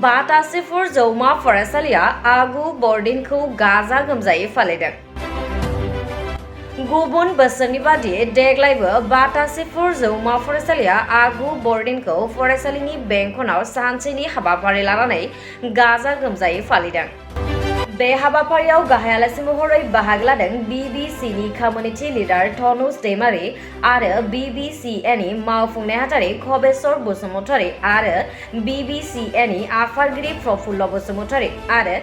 बाटासिफुर जौमा फरायसालिया आगु बर्डिंखौ गाजा गोमजायै फालिदों। गुबुन बोसोरनि बादि देग्लायबो बाटासिफुर जौमा फरायसालिया आगु बर्डिंखौ फरायसालिनि बेंखनाव सानसेनि हाबाफारि लानानै गाजा गोमजायै फालिदों। बे हाबाफारियाव गाहाय आलासि महरै बाहागो लादों BBCनि कमिउनिटि लिडार तनुज दैमारि आरो BBCनि मावफुं नेहाथारि खबेश्वर बसुमतारी आरो BBCनि आफादगिरि प्रफुल्ल बसुमतारी आरो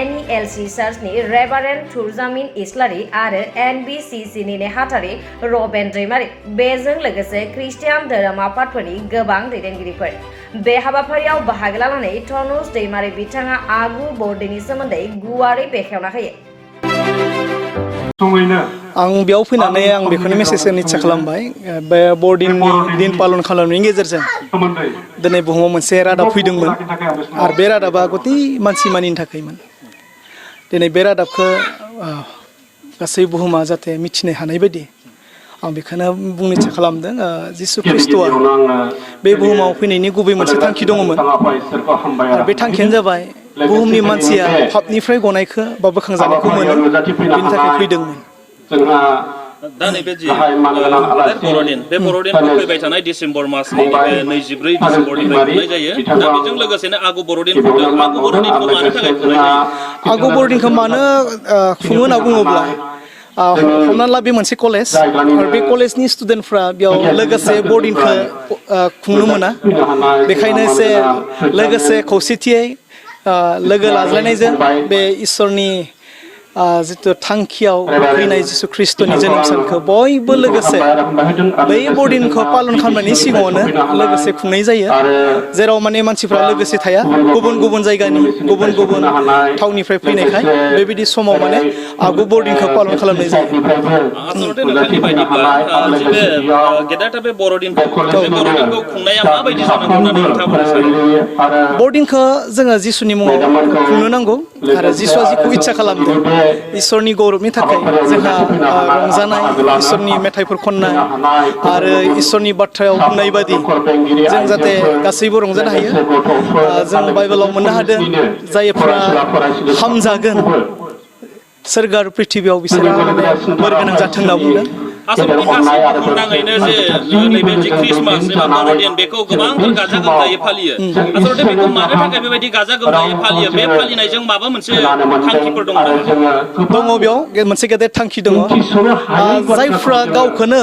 NELC चार्चनि रेभारेन्ड थुरजामिन इस्लारि आरो NBCCनि नेहाथारि रबेन दैमारि बेजों लोगोसे ख्रिस्टियान धोरोम आफादफोरनि गोबां दैदेनगिरिफोर। बे हाबाफारियाव बाहागो लानानै तनुज दैमारि बिथाङा आगु बर्डिंनि सोमोन्दै गुवारै बेखेवना होयो। आं बेयाव फैनानै आं बेखौनो मेसेजखौ निस्सय खालामबाय बे बर्डिंनि दिन पालन खालामनायनि गेजेरजों दिनै बुहुमाव मोनसे रादाब फैदोंमोन आरो बे रादाबा गथै मानसि मानिनि थाखायमोन। दिनै बे रादाबखौ गासै बुहुमा जाहाथे मिथिनो हानाय बायदि आं बेखौनो बुंनो इच्ছা खालामदों। जिसु ख्रिस्ट'आ बे बुहुमाव फैनायनि गुबै मोनसे थांखि दङमोन आरो बे थांखियानो जाबाय बुहुमनि मानसिया पापनिफ्राय गनायखौ बा बोखांजानायखौ मोनो, बेनि थाखाय फैदोंमोन। दा नैबे जि बर'दिन बे बर'दिनखौ फैबाय थानाय डिसेम्बर मासनि 24 डिसेम्बरनिफ्राय खुंनाय जायो। दा बेजों लोगोसेनो आगु बर'दिन खुंदों। आगु बर'दिनखौ मानो थाखाय खुंनाय जायो? आगु बर'दिनखौ मानो खुङो होनना बुङोब्ला हमना ला बे मोनसे कलेज आरो बे कलेजनि स्टुडेन्टफ्रा बेयाव लोगोसे बर्डिंखौ खुंनो मोना, बेखायनो एसे लोगोसे खौसेथियै लोगो लाज्लायनायजों बे इसोरनि जितु थांखियाव फैनाय जिसु ख्रिस्ट'नि जोनोम सानखौ बयबो लोगोसे बै बर्डिनखौ पालन खालामनायनि सिगाङावनो लोगोसे खुंनाय जायो, जेराव माने मानसिफ्रा लोगोसे थाया, गुबुन गुबुन जायगानि गुबुन गुबुन थावनिफ्राय फैनायखाय बेबायदि समाव माने आगु बर्डिनखौ पालन खालामनाय जायो। आसलते नोंथांनि बायदिब्ला बे गेदेरथार बे बर'दिनखौ खुंनाया माबायदि जानांगौ होननानै नोंथाङा बुंनो सानो? बर्डिनखौ जोङो जिसुनि मुङाव खुंनो नांगौ आरो जिसुआ जिखौ इच्ছা खालामदों इसोरनि गौरबनि थाखाय जोंहा रंजानाय, इसोरनि मेथाइफोर खननाय आरो इसोरनि बाथ्रायाव बुंनाय बादि जों जाहाथे गासैबो रंजानो हायो। जों बाइबेलाव मोननो हादों जायफ्रा हामजागोन सोरगो आरो पृथ्वीयाव बिसोरा बोर गोनां जाथों होनना बुंदों। आसलते गासै बुहुमनाङैनो जे नैबे जि ख्रिस्टमास एबा बर'दिन बेखौ गोबांथार गाजा गोमजायै फालियो। आसलते बेखौ मानो थाखाय बेबायदि गाजा गोमजायै फालियो? बे फालिनायजों माबा मोनसे थांखिफोर दङ नामा? दङ, बेयाव मोनसे गेदेर थांखि दङ। जायफ्रा गावखौनो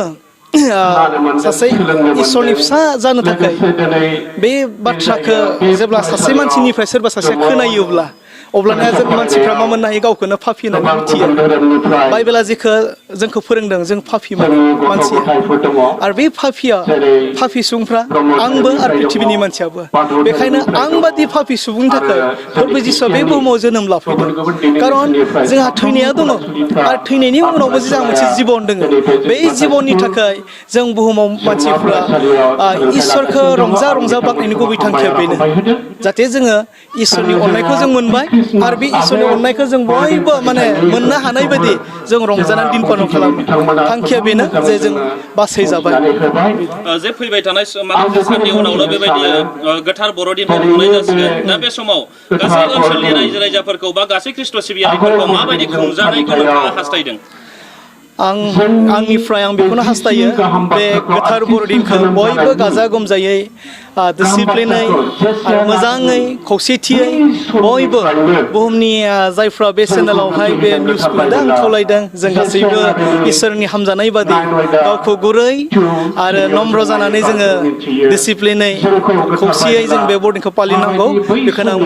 सासे इसोरनि फिसा जानो थाखाय बे बाथ्राखौ जेब्ला सासे मानसिनिफ्राय सोरबा सासेया खोनायोब्ला अब्लाना जों मानसिफ्रा मा मोननो हायो? गावखौनो पापी होननानै मिथियो। बाइबेला जेखौ जोंखौ फोरोंदों जों पापी मानसिया, आरो बे पापी सुबुंफ्रा आंबो आरो पृथ्वीनि मानसियाबो। बेखायनो आं बादि पापी सुबुंनि थाखाय प्रभु जिसुआ बे बुहुमाव जोनोम लाफैदों। खारन जोंहा थैनाया दङ आरो थैनायनि उनावबो जोंहा मोनसे जिबन दङ। बे जिबननि थाखाय जों बुहुमाव मानसिफ्रा इसोरखौ रंजा रंजा बाख्नायनि गुबै थांखिया बेनो, जाहाथे जोङो इसोरनि अननायखौ जों मोनबाय आरो बे इसोरनि अननायखौ जों बयबो माने मोननो हानाय बायदि जों रंजानानै दिन पालन खालामो। थांखिया बेनो जे जों बासायजाबाय। जे फैबाय थानाय माखासे साननि उनावनो बेबायदि गोथार बर'दिनखौ खुंनाय जासिगोन। दा बे समाव गासै ओनसोलनि रायजो राजाफोरखौ बा गासै ख्रिस्ट' सिबियारिफोरखौ माबायदि खुंजानायखौ नोंथाङा हास्थायदों? आंनिफ्राय आं बेखौनो हास्थायो बे गोथार बर'दिनखौ बयबो गाजा गोमजायै डिसिप्लिनै आरो मोजाङै खौसेथियै बयबो बुहुमनि जायफ्रा बे चेनेलावहाय बे निउसखौ नुदों आं खावलायदों जों गासैबो इसोरनि हामजानाय बादि गावखौ गुरै आरो नम्र जानानै जोङो डिसिप्लिनै खौसेयै जों बे बर'दिनखौ फालिनांगौ, बेखौनो आं